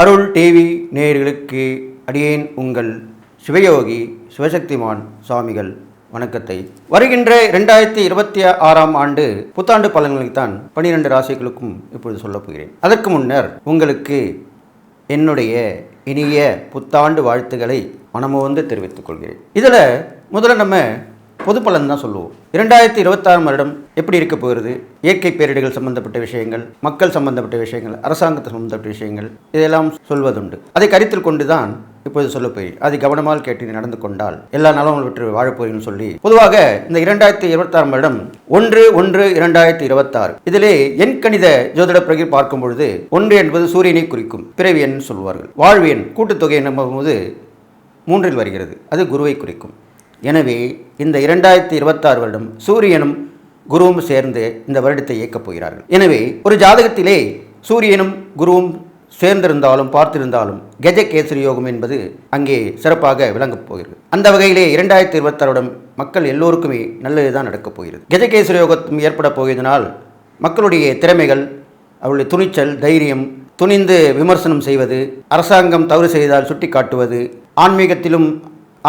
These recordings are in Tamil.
அருள் டிவி நேயர்களுக்கு அடியேன் உங்கள் சிவயோகி சிவசக்திமான் சுவாமிகள் வணக்கத்தை வருகின்ற 2026ஆம் ஆண்டு புத்தாண்டு பலன்களைத்தான் 12 ராசிகளுக்கும் இப்பொழுது சொல்லப் போகிறேன். அதற்கு முன்னர் உங்களுக்கு என்னுடைய இனிய புத்தாண்டு வாழ்த்துக்களை மனமோந்து தெரிவித்துக் கொள்கிறேன். இதில் முதல்ல நம்ம பொது பலன் தான் சொல்லுவோம். 2026 வருடம் எப்படி இருக்க போகிறது, இயற்கை பேரிடர்கள் சம்பந்தப்பட்ட விஷயங்கள், மக்கள் சம்பந்தப்பட்ட விஷயங்கள், அரசாங்கத்தை சம்பந்தப்பட்ட விஷயங்கள், இதெல்லாம் சொல்வதுண்டு. அதை கருத்தில் கொண்டு தான் இப்போது சொல்ல போய் அதை கவனமாக கேட்டு நடந்து கொண்டால் எல்லா நலமும் பெற்று வாழப்போகிறேன்னு சொல்லி பொதுவாக இந்த 2026 வருடம் 1/1/2026 இதிலே எண் கணித ஜோதிட பிரகை பார்க்கும் பொழுது 1 என்பது சூரியனை குறிக்கும் பிறவி எண் சொல்வார்கள். வாழ்வு எண் கூட்டுத்தொகை என்னும் போது 3 வருகிறது, அது குருவை குறிக்கும். எனவே இந்த 2026 வருடம் சூரியனும் குருவும் சேர்ந்து இந்த வருடத்தை இயக்கப் போகிறார்கள். எனவே ஒரு ஜாதகத்திலே சூரியனும் குருவும் சேர்ந்திருந்தாலும் பார்த்திருந்தாலும் கஜகேசரி யோகம் என்பது அங்கே சிறப்பாக விளங்கப் போகிறது. அந்த வகையிலே 2026 வருடம் மக்கள் எல்லோருக்குமே நல்லதுதான் நடக்கப் போகிறது. கஜகேசரி யோகம் ஏற்பட போவதனால் மக்களுடைய திறமைகள், அவருடைய துணிச்சல், தைரியம், துணிந்து விமர்சனம் செய்வது, அரசாங்கம் தவறு செய்தால் சுட்டி காட்டுவது,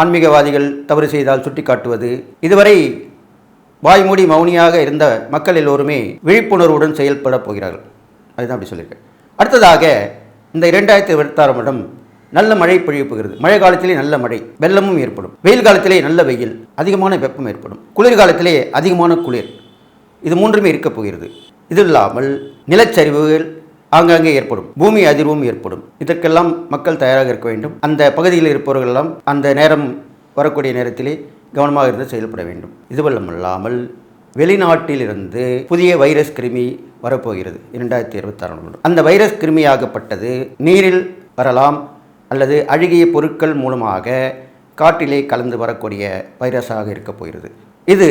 ஆன்மீகவாதிகள் தவறு செய்தால் சுட்டி காட்டுவது, இதுவரை வாய்மூடி மௌனியாக இருந்த மக்கள் எல்லோருமே விழிப்புணர்வுடன் செயல்பட போகிறார்கள். அதுதான் அப்படி சொல்லியிருக்கேன். அடுத்ததாக இந்த 2026 வருடம் நல்ல மழை பொழிய போகிறது. மழை காலத்திலே நல்ல மழை, வெள்ளமும் ஏற்படும். வெயில் காலத்திலே நல்ல வெயில், அதிகமான வெப்பம் ஏற்படும். குளிர்காலத்திலே அதிகமான குளிர், இது மூன்றுமே இருக்கப் போகிறது. இது இல்லாமல் நிலச்சரிவுகள் ஆங்காங்கே ஏற்படும், பூமி அதிர்வும் ஏற்படும். இதற்கெல்லாம் மக்கள் தயாராக இருக்க வேண்டும். அந்த பகுதியில் இருப்பவர்களெல்லாம் அந்த நேரம் வரக்கூடிய நேரத்திலே கவனமாக இருந்து செயல்பட வேண்டும். இதுவல்லமல்லாமல் வெளிநாட்டிலிருந்து புதிய வைரஸ் கிருமி வரப்போகிறது 2026. அந்த வைரஸ் கிருமியாகப்பட்டது நீரில் வரலாம் அல்லது அழுகிய பொருட்கள் மூலமாக காற்றிலே கலந்து வரக்கூடிய வைரஸாக இருக்கப் போகிறது. இது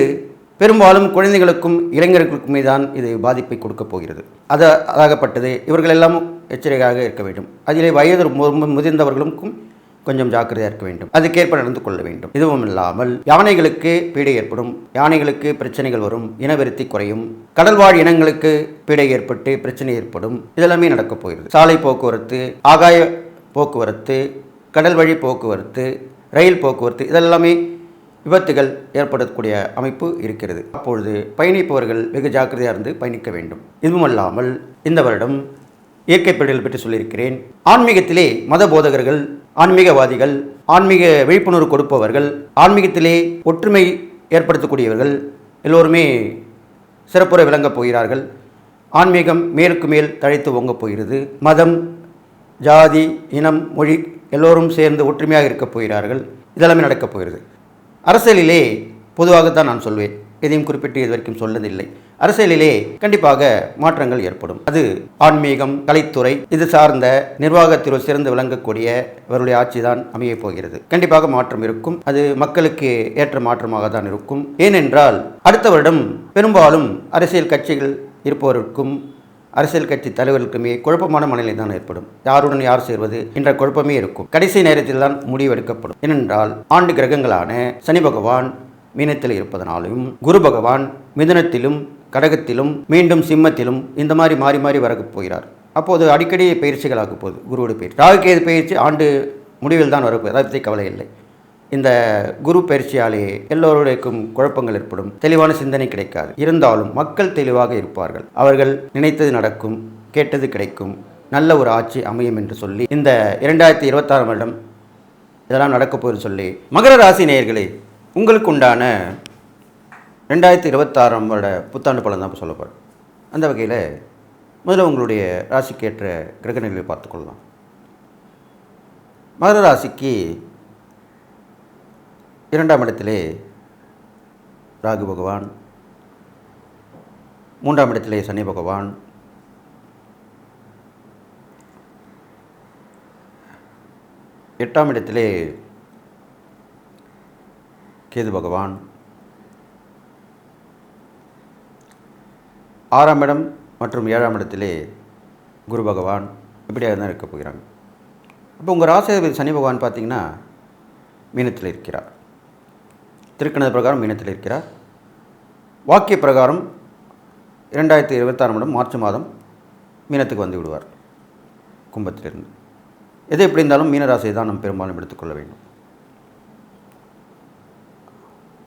பெரும்பாலும் குழந்தைகளுக்கும் இளைஞர்களுக்குமே தான் இது பாதிப்பை கொடுக்க போகிறது. அதாகப்பட்டது இவர்களெல்லாம் எச்சரிக்கையாக இருக்க வேண்டும். அதிலே வயது முதிர்ந்தவர்களுக்கும் கொஞ்சம் ஜாக்கிரதையாக இருக்க வேண்டும். அதுக்கேற்ப நடந்து கொள்ள வேண்டும். இதுவும் இல்லாமல் யானைகளுக்கு பீடை ஏற்படும், யானைகளுக்கு பிரச்சனைகள் வரும், இனவெருத்தி குறையும், கடல்வாழ் இனங்களுக்கு பீடை ஏற்பட்டு பிரச்சனை ஏற்படும். இதெல்லாமே நடக்கப் போகிறது. சாலை போக்குவரத்து, ஆகாய போக்குவரத்து, கடல் வழி போக்குவரத்து, ரயில் போக்குவரத்து, இதெல்லாமே விபத்துகள் ஏற்படக்கூடிய அமைப்பு இருக்கிறது. அப்பொழுது பயணிப்பவர்கள் வெகு ஜாக்கிரதையாக இருந்து பயணிக்க வேண்டும். இதுவும் அல்லாமல் இந்த வருடம் இயற்கை பேரிடர்கள் பற்றி சொல்லியிருக்கிறேன். ஆன்மீகத்திலே மத போதகர்கள், ஆன்மீகவாதிகள், ஆன்மீக விழிப்புணர்வு கொடுப்பவர்கள், ஆன்மீகத்திலே ஒற்றுமை ஏற்படுத்தக்கூடியவர்கள் எல்லோருமே சிறப்புற விளங்கப் போகிறார்கள். ஆன்மீகம் மேலுக்கு மேல் தழைத்து ஓங்கப் போகிறது. மதம், ஜாதி, இனம், மொழி எல்லோரும் சேர்ந்து ஒற்றுமையாக இருக்கப் போகிறார்கள். இதெல்லாமே நடக்கப் போகிறது. அரசியலிலே பொதுவாகத்தான் நான் சொல்வேன், எதையும் குறிப்பிட்டு இது வரைக்கும் சொன்னதில்லை. அரசியலிலே கண்டிப்பாக மாற்றங்கள் ஏற்படும். அது ஆன்மீகம், கலைத்துறை இது சார்ந்த நிர்வாகத்திற்கு சிறந்து விளங்கக்கூடிய இவருடைய ஆட்சி தான் அமையப் போகிறது. கண்டிப்பாக மாற்றம் இருக்கும். அது மக்களுக்கு ஏற்ற மாற்றமாக தான் இருக்கும். ஏனென்றால் அடுத்த வருடம் பெரும்பாலும் அரசியல் கட்சிகள் இருப்பவருக்கும் அரசியல் கட்சி தலைவர்களுக்குமே குழப்பமான மனநிலை தான் ஏற்படும். யாருடன் யார் சேர்வது என்ற குழப்பமே இருக்கும். கடைசி நேரத்தில் தான் முடிவெடுக்கப்படும். ஏனென்றால் ஆண்டு கிரகங்களான சனி பகவான் மீனத்தில் இருப்பதனாலும், குரு பகவான் மிதுனத்திலும் கடகத்திலும் மீண்டும் சிம்மத்திலும் இந்த மாதிரி மாறி மாறி வரப் போகிறார். அப்போது அடிக்கடி பயிற்சிகளாக போகுது. குருவோட பயிற்சி, ராகுகேது பயிற்சி ஆண்டு முடிவில் தான் வரப்போகுது. அதை பற்றி கவலை இல்லை. இந்த குரு பயிற்சியாலே எல்லோருடையும் குழப்பங்கள் ஏற்படும், தெளிவான சிந்தனை கிடைக்காது. இருந்தாலும் மக்கள் தெளிவாக இருப்பார்கள். அவர்கள் நினைத்தது நடக்கும், கேட்டது கிடைக்கும், நல்ல ஒரு ஆட்சி அமையும் என்று சொல்லி இந்த 2026 வருடம் இதெல்லாம் நடக்கப் போகுது சொல்லி மகர ராசி நேயர்களே, உங்களுக்கு உண்டான 2026 வருட புத்தாண்டு பலன் தான் சொல்ல போகிறேன். அந்த வகையில் முதல்ல உங்களுடைய ராசிக்கேற்ற கிரகநிலையை பார்த்துக்கொள்ளலாம். மகர ராசிக்கு 2ஆம் இடத்திலே ராகு பகவான், 3ஆம் இடத்திலே சனி பகவான், 8ஆம் இடத்திலே கேது பகவான், 6ஆம் இடம் மற்றும் 7ஆம் இடத்திலே குரு பகவான், இப்படியாக தான் இருக்க போகிறாங்க. அப்போ உங்கள் ராசியாதிபதி சனி பகவான் பார்த்திங்கன்னா மீனத்தில் இருக்கிறார். திருக்கணித பிரகாரம் மீனத்தில் இருக்கிறார். வாக்கிய பிரகாரம் 2026 மார்ச் மாதம் மீனத்துக்கு வந்து விடுவார் கும்பத்திலிருந்து. எது எப்படி இருந்தாலும் மீனராசியை தான் நம்ம பெரும்பாலும் எடுத்துக்கொள்ள வேண்டும்.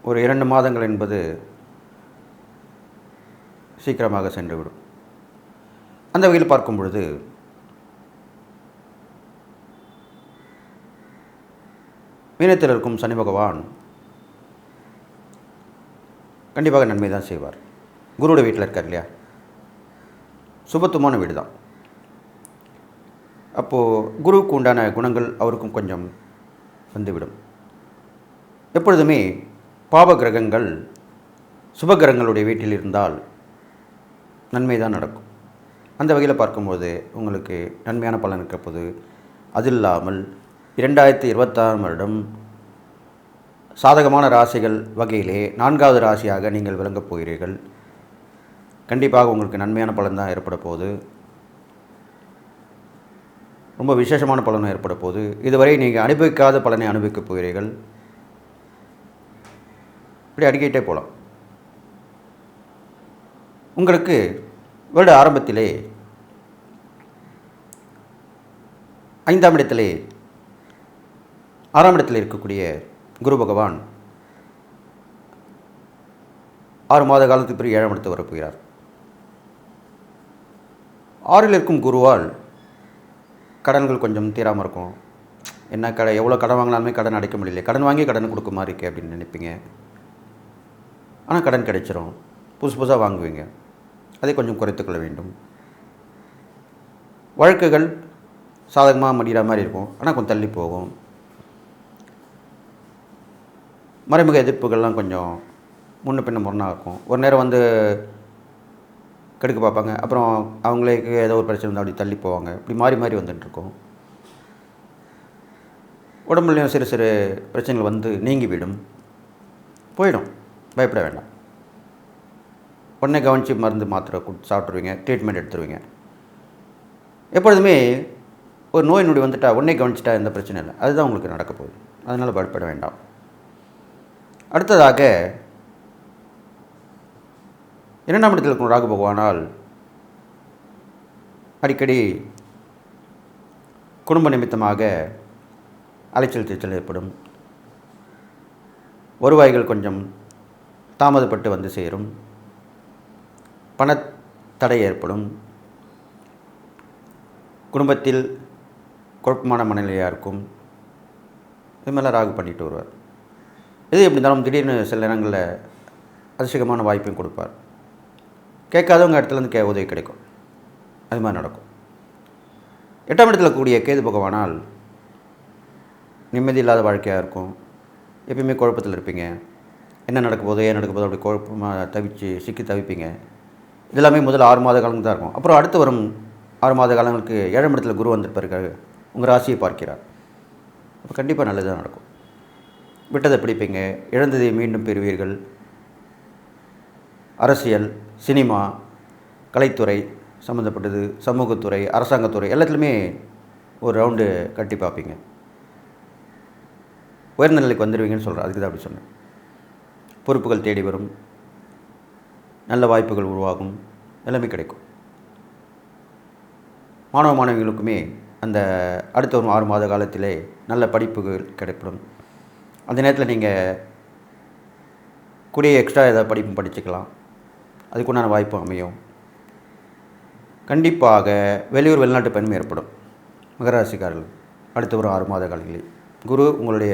ஒரு 2 மாதங்கள் என்பது சீக்கிரமாக சென்றுவிடும். அந்த வகையில் பார்க்கும் பொழுது மீனத்தில் இருக்கும் சனி பகவான் கண்டிப்பாக நன்மை தான் செய்வார். குருவோட வீட்டில் இருக்கார் இல்லையா, சுபத்துவமான வீடு தான். அப்போது குருவுக்கு உண்டான குணங்கள் அவருக்கும் கொஞ்சம் வந்துவிடும். எப்பொழுதுமே பாப கிரகங்கள் சுப கிரகங்களுடைய வீட்டில் இருந்தால் நன்மை தான் நடக்கும். அந்த வகையில் பார்க்கும்போது உங்களுக்கு நன்மையான பலன் இருக்கப்போது. அது இல்லாமல் 2026 வருடம் சாதகமான ராசிகள் வகையிலே 4வது ராசியாக நீங்கள் விளங்கப் போகிறீர்கள். கண்டிப்பாக உங்களுக்கு நன்மையான பலன் தான் ஏற்பட போகுது. ரொம்ப விசேஷமான பலனும் ஏற்பட போகுது. இதுவரை நீங்கள் அனுபவிக்காத பலனை அனுபவிக்கப் போகிறீர்கள். இப்படி அடிக்கிட்டே போகலாம். உங்களுக்கு வருட ஆரம்பத்திலே 5ஆம் இடத்திலே 6ஆம் இடத்தில் இருக்கக்கூடிய குரு பகவான் 6 மாத காலத்துக்கு பிறகு 7ஆம் இடத்துக்கு வரப்போகிறார். 6இல் இருக்கும் குருவால் கடன்கள் கொஞ்சம் தீராமல் இருக்கும். என்ன எவ்வளோ கடன் வாங்கினாலுமே கடன் அடைக்க முடியல, கடன் வாங்கி கடன் கொடுக்க மாதிரி இருக்கே அப்படின்னு நினைப்பீங்க. ஆனால் கடன் கிடைச்சிரும். புதுசு புதுசாக வாங்குவீங்க. அதை கொஞ்சம் குறைத்துக்கொள்ள வேண்டும். வழக்குகள் சாதகமாக முடிகிற மாதிரி இருக்கும், ஆனால் கொஞ்சம் தள்ளி போகும். மறைமுக எதிர்ப்புகள்லாம் கொஞ்சம் முன்ன பின்ன முரணாக இருக்கும். ஒரு நேரம் வந்து கெடுக்க பார்ப்பாங்க, அப்புறம் அவங்களுக்கு ஏதோ ஒரு பிரச்சனை வந்து அப்படி தள்ளி போவாங்க. இப்படி மாறி மாறி வந்துட்டுருக்கோம். உடம்புலையும் சிறு சிறு பிரச்சனைகள் வந்து நீங்கிவிடும், போயிடும். பயப்பட வேண்டாம். உடனே கவனித்து மருந்து மாத்திரை சாப்பிட்ருவீங்க, ட்ரீட்மெண்ட் எடுத்துருவீங்க. எப்பொழுதுமே ஒரு நோய் நொடி வந்துட்டால் உடனே கவனிச்சிட்டா எந்த பிரச்சனை இல்லை. அதுதான் உங்களுக்கு நடக்க போகுது. அதனால் பயப்பட வேண்டாம். அடுத்ததாக 2ஆம் இடத்தில் இருக்கும் ராகு பகவானால் அடிக்கடி குடும்ப நிமித்தமாக அலைச்சல் திருச்சல் ஏற்படும். வருவாய்கள் கொஞ்சம் தாமதப்பட்டு வந்து சேரும். பணத்தடை ஏற்படும். குடும்பத்தில் குழப்பமான மனநிலையாக இருக்கும். இது மாதிரிலாம் ராகு பண்ணிட்டு வருவார். இது எப்படி இருந்தாலும் திடீர்னு சில நேரங்களில் அதிசயமான வாய்ப்பையும் கொடுப்பார். கேட்காதவங்க இடத்துலேருந்து உதவி கிடைக்கும். அது மாதிரி நடக்கும். 8ஆம் இடத்துல கூடிய கேது பகவானால் நிம்மதி இல்லாத வாழ்க்கையாக இருக்கும். எப்பயுமே குழப்பத்தில் இருப்பீங்க. என்ன நடக்க போதோ ஏன் நடக்க போதோ அப்படி குழப்பமாக சிக்கி தவிப்பீங்க. இதெல்லாமே முதல் 6 மாத காலங்கள் தான் இருக்கும். அப்புறம் அடுத்து வரும் 6 மாத காலங்களுக்கு 7ஆம் இடத்துல குரு வந்திருப்பாரு, உங்கள் ராசியை பார்க்கிறார். அப்போ கண்டிப்பாக நல்லதாக நடக்கும். விட்டதை பிடிப்பீங்க, இழந்ததை மீண்டும் பெறுவீர்கள். அரசியல், சினிமா, கலைத்துறை சம்மந்தப்பட்டது, சமூகத்துறை, அரசாங்கத்துறை எல்லாத்துலேயுமே ஒரு ரவுண்டு கட்டி பார்ப்பீங்க. உயர்ந்த நிலைக்கு வந்துடுவீங்கன்னு சொல்கிறேன். அதுக்கு தான் அப்படி சொன்னேன். பொறுப்புகள் தேடி வரும், நல்ல வாய்ப்புகள் உருவாகும், எல்லாமே கிடைக்கும். மாணவ மாணவிகளுக்குமே அந்த அடுத்த ஒரு 6 மாத காலத்திலே நல்ல படிப்புகள் கிடைப்படும். அந்த நேரத்தில் நீங்கள் கூடிய எக்ஸ்ட்ரா ஏதாவது படிப்பும் படிச்சுக்கலாம். அதுக்குண்டான வாய்ப்பும் அமையும். கண்டிப்பாக வெளியூர் வெளிநாட்டு பயணம் ஏற்படும். மகராசிக்காரர்கள் அடுத்த ஒரு 6 மாத காலங்களில் குரு உங்களுடைய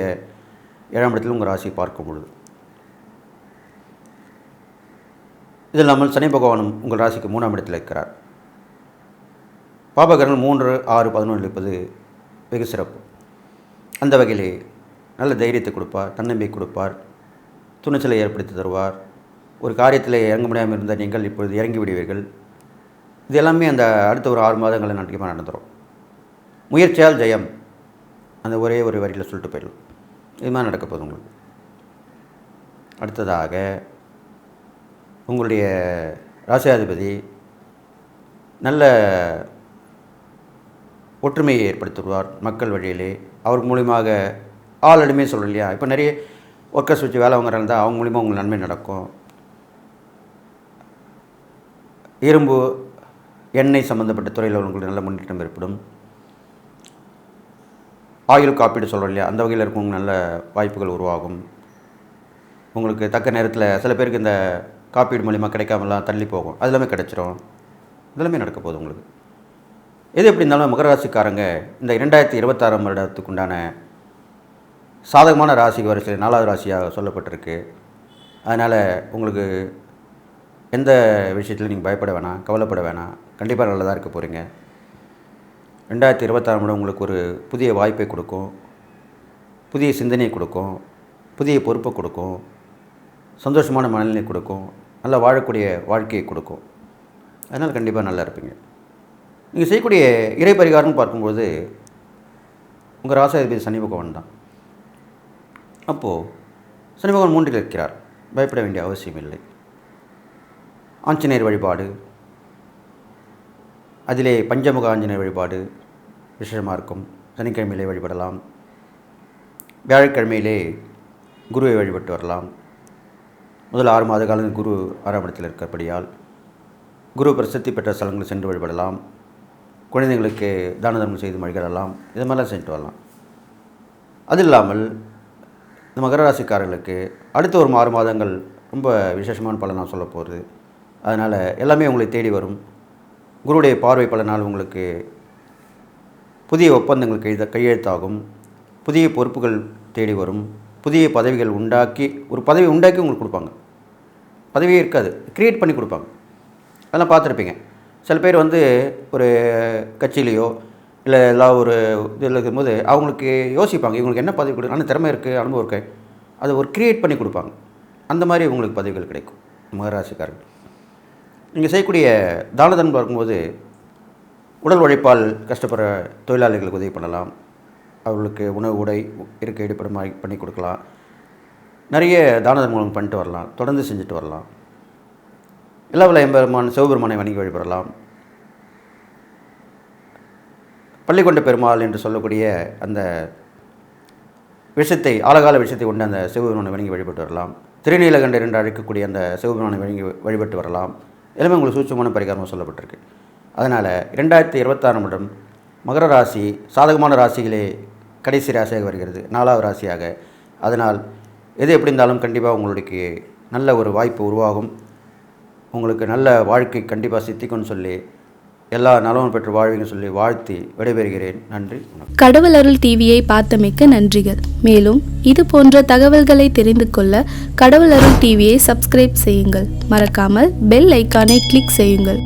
7ஆம் இடத்தில் உங்கள் ராசியை பார்க்கும் பொழுது. இது இல்லாமல் சனி பகவானும் உங்கள் ராசிக்கு 3ஆம் இடத்தில் இருக்கிறார். பாபகரங்கள் 3, 6, 11 இருப்பது வெகு சிறப்பு. அந்த வகையிலே நல்ல தைரியத்தை கொடுப்பார், தன்னம்பிக்கை கொடுப்பார், துணிச்சலை ஏற்படுத்தி தருவார். ஒரு காரியத்தில் இறங்க முடியாமல் இருந்த நீங்கள் இப்பொழுது இறங்கி விடுவீர்கள். இது எல்லாமே அந்த அடுத்த ஒரு 6 மாதங்களில் நன்றியமாக நடந்துடும். முயற்சியால் ஜெயம், அந்த ஒரே ஒரு வரியில் சொல்லிட்டு போயிடலாம். இது மாதிரி நடக்க போகுது உங்களுக்கு. அடுத்ததாக உங்களுடைய ராசியாதிபதி நல்ல ஒற்றுமையை ஏற்படுத்துவார் மக்கள் வழியிலே. அவர் மூலியமாக ஆல்ரெடியுமே சொல்கிறோம் இல்லையா, இப்போ நிறைய ஒர்க்கர்ஸ் வச்சு வேலை வாங்குறாங்க இருந்தால் அவங்க மூலிமா உங்களுக்கு நன்மை நடக்கும். இரும்பு எண்ணெய் சம்மந்தப்பட்ட துறையில் உங்களுக்கு நல்ல முன்னேற்றம் ஏற்படும். ஆயுள் காப்பீடு சொல்கிறோம் இல்லையா, அந்த வகையில் இருக்கவங்க நல்ல வாய்ப்புகள் உருவாகும். உங்களுக்கு தக்க நேரத்தில் சில பேருக்கு இந்த காப்பீடு மூலிமா கிடைக்காமலாம் தள்ளி போகும், அது எல்லாமே கிடைச்சிரும். இதெல்லாமே நடக்க போகுது உங்களுக்கு. எது எப்படி இருந்தாலும் மகர ராசிக்காரங்க இந்த 2026 வருடத்துக்கு உண்டான சாதகமான ராசி வரிசையில் 4வது ராசியாக சொல்லப்பட்டிருக்கு. அதனால் உங்களுக்கு எந்த விஷயத்தில் நீங்கள் பயப்பட வேணாம், கவலைப்பட வேணாம். கண்டிப்பாக நல்லதாக இருக்க போகிறீங்க. 2026 உங்களுக்கு ஒரு புதிய வாய்ப்பை கொடுக்கும், புதிய சிந்தனையை கொடுக்கும், புதிய பொறுப்பை கொடுக்கும், சந்தோஷமான மனநிலை கொடுக்கும், நல்லா வாழக்கூடிய வாழ்க்கையை கொடுக்கும். அதனால் கண்டிப்பாக நல்லா இருப்பீங்க. நீங்கள் செய்யக்கூடிய இறை பரிகாரம்னு பார்க்கும்போது உங்கள் ராசாதிபதி சனி பகவான் தான். அப்போது சனி பகவான் 3ல் இருக்கிறார், பயப்பட வேண்டிய அவசியம் இல்லை. ஆஞ்சநேயர் வழிபாடு, அதிலே பஞ்சமுக ஆஞ்சநேயர் வழிபாடு விசேஷமாக இருக்கும். சனிக்கிழமையிலே வழிபடலாம், வியாழக்கிழமையிலே குருவை வழிபட்டு வரலாம். முதல் 6 மாத காலம் குரு 6ஆம் இடத்தில் இருக்கிறபடியால் குரு பிரசித்தி பெற்ற ஸ்தலங்களை சென்று வழிபடலாம். குழந்தைங்களுக்கு தான தர்மம் செய்து வழிபடலாம். இது மாதிரிலாம் செஞ்சுட்டு வரலாம். அது இல்லாமல் இந்த மகர ராசிக்காரர்களுக்கு அடுத்த ஒரு 6 மாதங்கள் ரொம்ப விசேஷமான பலன் நான் சொல்ல போகிறது. அதனால் எல்லாமே உங்களை தேடி வரும். குருவுடைய பார்வை பலனால் உங்களுக்கு புதிய ஒப்பந்தங்கள் கையெழுத்தாகும், புதிய பொறுப்புகள் தேடி வரும், புதிய பதவிகள் ஒரு பதவி உண்டாக்கி உங்களுக்கு கொடுப்பாங்க. பதவியே இருக்காது, க்ரியேட் பண்ணி கொடுப்பாங்க. அதெல்லாம் பார்த்துருப்பீங்க. சில பேர் ஒரு கட்சியிலையோ இல்லை எல்லாம் ஒரு இதில் இருக்கும்போது அவங்களுக்கு யோசிப்பாங்க, இவங்களுக்கு என்ன பதவி கொடுக்கும், ஆனால் திறமை இருக்குது, அனுபவம் இருக்குது, அதை ஒரு க்ரியேட் பண்ணி கொடுப்பாங்க. அந்த மாதிரி உங்களுக்கு பதவிகள் கிடைக்கும். மகராசிக்காரர்கள் நீங்கள் செய்யக்கூடிய தான தர்மம் பார்க்கும்போது உடல் உழைப்பால் கஷ்டப்படுற தொழிலாளிகளுக்கு உதவி பண்ணலாம். அவர்களுக்கு உணவு, உடை, இருக்க எடுப்படம் பண்ணி கொடுக்கலாம். நிறைய தான தர்மம் பண்ணிட்டு வரலாம், தொடர்ந்து செஞ்சுட்டு வரலாம். எல்லாவில் எம்பெருமான் சிவபெருமானை வணங்கி வழிபடலாம். பள்ளிக்கொண்ட பெருமாள் என்று சொல்லக்கூடிய அந்த விஷயத்தை, ஆழகால விஷயத்தை கொண்டு அந்த சிவபெருமானை வணங்கி வழிபட்டு வரலாம். திருநீலகண்டர் என்று அழைக்கக்கூடிய அந்த சிவபெருமானை வணங்கி வழிபட்டு வரலாம். எல்லாமே உங்களுக்கு சூட்சமான பரிகாரமாக சொல்லப்பட்டிருக்கு. அதனால் 2026 மகர ராசி சாதகமான ராசிகளே கடைசி ராசியாக வருகிறது, 4வது ராசியாக. அதனால் எது எப்படி இருந்தாலும் கண்டிப்பாக உங்களுக்கு நல்ல ஒரு வாய்ப்பு உருவாகும். உங்களுக்கு நல்ல வாழ்க்கை கண்டிப்பாக சித்திக்கும்னு சொல்லி எல்லா நலமும் பெற்று வாழ்வீங்கன்னு சொல்லி வாழ்த்தி விடைபெறுகிறேன். நன்றி. கடவுள் அருள் டிவியை பார்த்தமைக்க நன்றிகள். மேலும் இது போன்ற தகவல்களை தெரிந்து கொள்ள கடவுள் அருள் டிவியை சப்ஸ்கிரைப் செய்யுங்கள். மறக்காமல் பெல் ஐக்கானை கிளிக் செய்யுங்கள்.